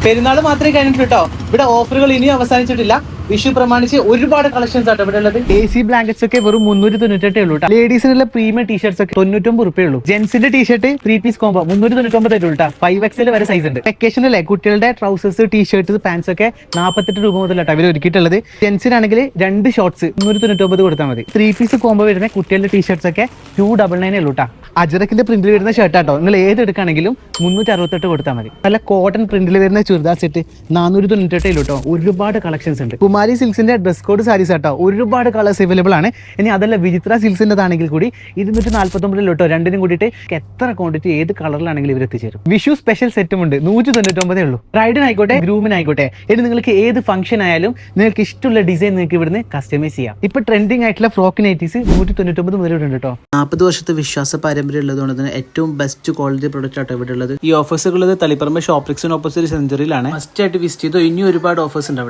പെരുന്നാൾ മാത്രമേ കഴിഞ്ഞിട്ടുള്ളൂ കേട്ടോ. ഇവിടെ ഓഫറുകൾ ഇനിയും അവസാനിച്ചിട്ടില്ല. വിഷു പ്രമാണിച്ച് ഒരുപാട് കളക്ഷൻസ് ആട്ടോ ഇവിടെ ഉള്ളത്. AC ബ്ലാങ്കറ്റ്സ് ഒക്കെ വെറും 398 ഉള്ളൂ. ലേഡീസിനുള്ള പ്രീമിയം ടീഷർട്സ് ഒക്കെ 99 ഉള്ളൂ. ജെന്റ്സിന്റെ ടീഷർട്ട് 3 പീസ് കോംബോ 399 ഉള്ളൂ. 5XL വരെ സൈസ് ഉണ്ട്. വെക്കേഷനല്ലേ കുട്ടികളുടെ ട്രൗസേഴ്സ്, ടീഷർട്ട്, പാൻസ് ഒക്കെ 48 രൂപ മുതലാട്ടോ ഇവർ ഒരുക്കിയിട്ടുള്ളത്. ജെന്റ്സിനാണെങ്കിൽ 2 ഷോർട്സ് 399 കൊടുത്താൽ മതി. 3 പീസ് കോംബോ വരുന്ന കുട്ടികളുടെ ടീഷർട്സ് ഒക്കെ 299 ഉള്ളൂ. അജറക്കിന്റെ പ്രിന്റിൽ വരുന്ന ഷർട്ടാട്ടോ. നിങ്ങൾ ഏത് എടുക്കുകയാണെങ്കിലും 368 കൊടുത്താൽ മതി. നല്ല കോട്ടൺ പ്രിന്റിൽ വരുന്ന ചുരിദാർ സെറ്റ് 498 കേട്ടോ. ഒരുപാട് കളക്ഷൻസ് ഉണ്ട്. കുമാരി സിൽക്സിന്റെ ഡ്രസ് കോഡ് സാരീസ് ആട്ടോ. ഒരുപാട് കളേഴ്സ് അവൈലബിൾ ആണ്. ഇനി അതല്ല വിചിത്ര സിൽസിന്റെതാണെങ്കിൽ കൂടി 249 കേട്ടോ. രണ്ടിനും കൂടിയിട്ട് എത്ര ക്വാണ്ടിറ്റി ഏത് കളറിലാണെങ്കിലും ഇവർ എത്തിച്ചേരും. വിഷു സ്പെഷ്യൽ സെറ്റും ഉണ്ട്. 199 ഉള്ളൂ. ബ്രൈഡിനായിക്കോട്ടെ ഗ്രൂമിനായിക്കോട്ടെ ഇനി നിങ്ങൾക്ക് ഏത് ഫംഗ്ഷൻ ആയാലും നിങ്ങൾക്ക് ഇഷ്ടമുള്ള ഡിസൈൻ നിങ്ങൾക്ക് ഇവിടുന്ന് കസ്റ്റമൈസ് ചെയ്യാം. ഇപ്പൊ ട്രെൻഡിങ് ആയിട്ടുള്ള ഫ്രോക്ക് നൈറ്റീസ് 199 മുതൽ ഉണ്ട് കേട്ടോ. 40 വർഷത്തെ വിശ്വാസ പാരമ്പര്യം ഉള്ളതുകൊണ്ട് തന്നെ ഏറ്റവും ബെസ്റ്റ് ക്വാളിറ്റി പ്രൊഡക്റ്റ് ആട്ടോ ഇവിടെ ഉള്ളത്. ഈ ഓഫേഴ്സ് ഉള്ളത് തളിപ്പറമ്പ് ഷോപ്രിക്സിന് ഓപ്പോസിറ്റ് സെഞ്ചുറിയിലാണ്. മസ്റ്റ് ആയിട്ട് വിസിറ്റ് ചെയ്തോ. ഇനി ഒരുപാട് ഓഫേഴ്സ് ഉണ്ട് അവിടെ.